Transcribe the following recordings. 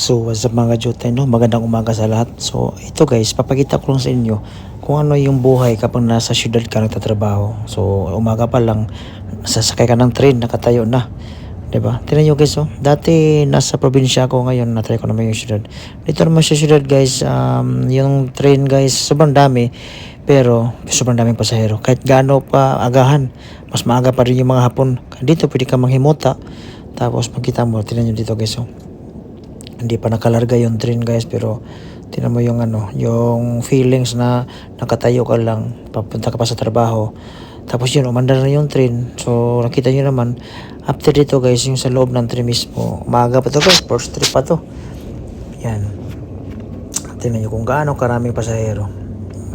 So what's up mga jutay, no? Magandang umaga sa lahat. So ito guys, papakita ko lang sa inyo kung ano yung buhay kapag nasa syudad ka nagtatrabaho. So umaga pa lang, sasakay ka ng train, nakatayo na. 'Di ba? Tingnan nyo guys, oh. Dati nasa probinsya ako, ngayon natry ko naman yung syudad. Dito naman sa syudad guys, yung train guys, sobrang dami. Pero sobrang daming pasahero. Kahit gaano pa agahan, mas maaga pa rin yung mga hapon. Dito pwede ka manghimota. Tapos makita mo, tingnan nyo dito guys, oh. Hindi pa nakalarga yung train guys, pero tinan mo yung yung feelings na nakatayo ka lang papunta ka pa sa trabaho, tapos yun umandar na yung train. So nakita nyo naman after dito guys, yung sa loob ng train mismo, umaga pa to guys, first trip pa to. Yan, tingnan nyo kung gaano karaming pasahero.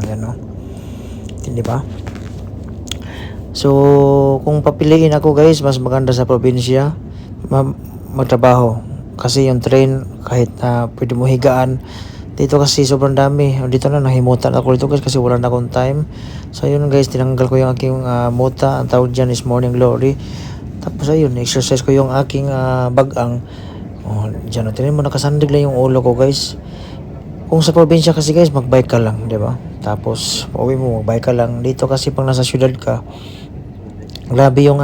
Ayan, no? Hindi ba? So kung papiliin ako guys, mas maganda sa probinsya magtrabaho, kasi yung train kahit na pwede mo higaan. Dito kasi sobrang dami. Dito na nahimutan ako dito guys kasi wala na akong time. So ayun guys, tinanggal ko yung aking muta. Ang tawag dyan is morning glory. Tapos ayun, exercise ko yung aking bagang. Oh, dyan, tinan mo, nakasandig lang yung ulo ko guys. Kung sa probinsya kasi guys, magbike ka lang, di ba? Tapos pauwi mo, magbike ka lang. Dito kasi pag nasa syudad ka, grabe yung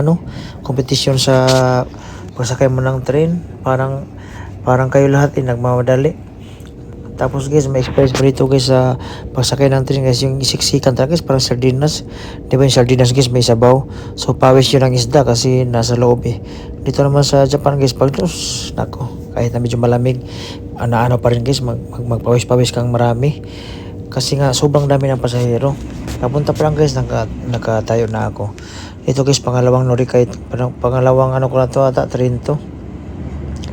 competition sa pagsakay mo ng train. Parang kayo lahat nagmamadali. Tapos guys, may experience pa rito guys sa pagsakay ng train guys, yung isiksikan talaga guys, parang sardinas. Di ba yung sardinas guys may sabaw? So pawis yun ang isda kasi nasa loob eh. Dito naman sa Japan guys, pag nako, kahit na medyo malamig, ano pa rin guys, magpawis-pawis kang marami. Kasi nga sobrang dami ng pasahero. Kapunta pa lang guys, nakatayo na ako. Ito guys, pangalawang Norikay, pangalawang ko na to ata, train to.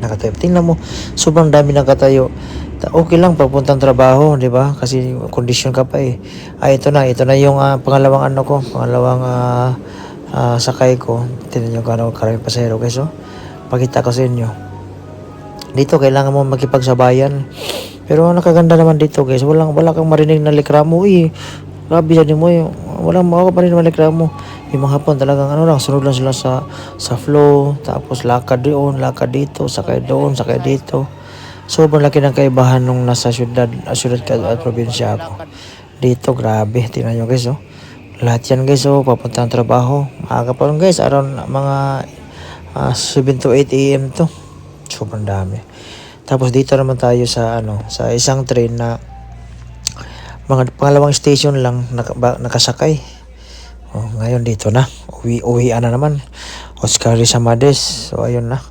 Nakatayo. Tingnan mo, sobrang dami nakatayo. Okay lang pagpuntang trabaho, di ba? Kasi kondisyon ka pa eh. Ito na yung pangalawang pangalawang sakay ko. Tingnan nyo kung karaming pasahero guys, oh. Pakita ko sa inyo. Dito kailangan mo makipagsabayan. Pero nakaganda naman dito guys, wala kang marinig na likramo eh. Grabe yan mo eh. Walang makakaparinig na likramo. Yung mga hapon talagang lang, sunod lang sila sa flow. Tapos lakad doon, lakad dito, sakay doon, sakay dito. Sobrang laki ng kaibahan nung nasa syudad ka at probinsya ako. Dito grabe, tingnan nyo guys, oh. Lahat yan guys, oh, papunta ng trabaho. Maaga pa rin guys, around mga 7 to 8 AM to. Sobrang dami. Tapos dito naman tayo sa sa isang train na mga pangalawang station lang nakasakay. Oh, ngayon dito na. Uwian na naman. Oscar Rizamades. So ayun na.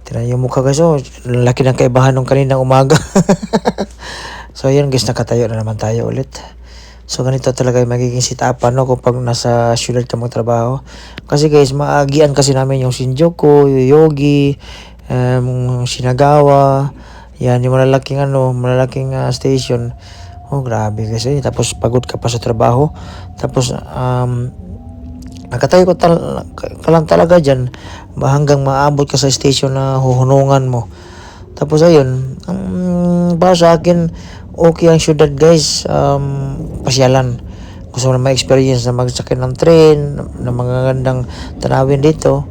Tingnan yung mukha guys, oh. Laki ng kaibahan nung kaninang umaga. So ayun guys, nakatayo na naman tayo ulit. So ganito talaga yung magiging sit-upan kapag nasa syudad ka magtrabaho. Kasi guys, maagian kasi namin yung Shinjuku, yung Yogi, Shinagawa. Yan, yung malalaking station. Oh, grabe kasi. Tapos pagod ka pa sa trabaho. Tapos nakatayo ka lang talaga dyan hanggang maabot ka sa station na huhunungan mo. Tapos ayun, para sa akin, okay ang syudad guys. Pasyalan. Gusto mo na ma-experience na magsakay ng train, na magagandang tanawin dito,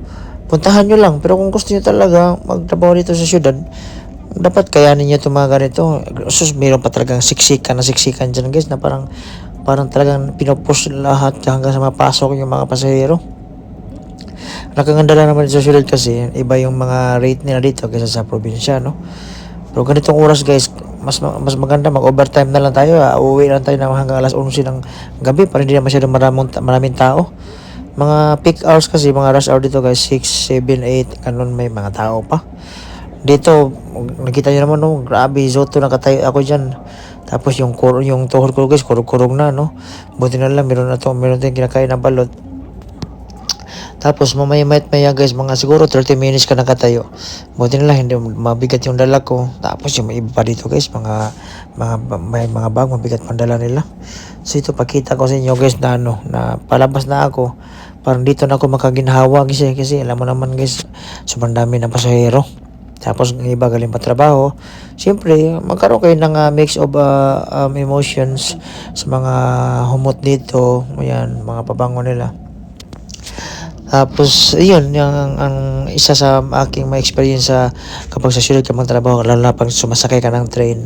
puntahan nyo lang. Pero kung gusto nyo talaga magtrabaho dito sa syudad, dapat kayanin nyo itong mga ganito. Mayroon pa talagang siksikan dyan guys, na parang talagang pinupush lahat hanggang sa mapasok yung mga pasahero. Nakaganda lang naman sa syudad kasi iba yung mga rate nila dito kaysa sa probinsya, no? Pero ganitong oras guys, mas maganda mag-overtime na lang tayo. Uuwi lang tayo na hanggang alas 11 ng gabi para hindi na masyadong maraming tao. Mga peak hours kasi, mga rush hour dito guys, 6, 7, 8, ganun, may mga tao pa. Dito, nakita nyo naman, no? Grabe, Zoto, nakatayo ako dyan. Tapos yung tuhod ko guys, kurog-kurog na, no? Buti na lang, meron tayong kinakain na balot. Tapos maya guys, mga siguro 30 minutes ka nakatayo. Buti na lang, hindi mabigat yung dala ko. Tapos yung iba pa dito guys, may mga bag, mabigat pang dala nila. So ito, pakita ko sa inyo guys na na palabas na ako. Parang dito na ako makaginhawa kasi alam mo naman guys, sobrang dami ng pasahero. Tapos ng iba galing pa trabaho. Siyempre, magkaroon kayo ng mix of emotions sa mga humot dito. Ayan, mga pabango nila. Tapos, yun, yung, ang isa sa aking may experience sa kapag sa syudad ka magtrabaho, lalo na pag sumasakay ka ng train.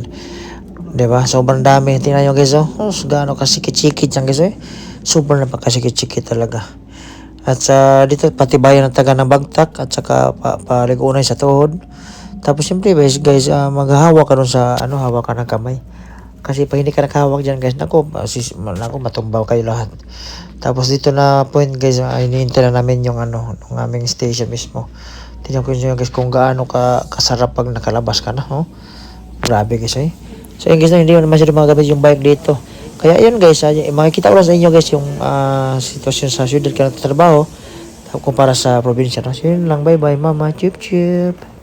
'Di ba? Sobrang dami. Tingnan nyo guys, oh. Oh, gaano kasikit-sikit yan guys, eh. Sobrang napakasikit-sikit talaga. At sa dito, pati bayan ng taga ng Bagtak at saka paligunay sa tuhod. Tapos siyempre guys, maghahawak ka dun sa, ano, hawak ka ng kamay. Kasi pag hindi ka nakahawak dyan guys, naku, matumbaw kayo lahat. Tapos dito na point guys, hinihintay na namin yung ano, ng aming station mismo. Tingnan ko nyo guys kung gaano kasarap pag nakalabas ka na, oh. Grabe guys, eh. So yun guys, hindi mo naman sila magagamit yung bike dito. Kaya yun guys, makikita ko lang sa inyo guys yung sitwasyon sa syudad ka nagtatrabaho kumpara sa probinsya. No? So yun lang, bye bye mama, chup chup.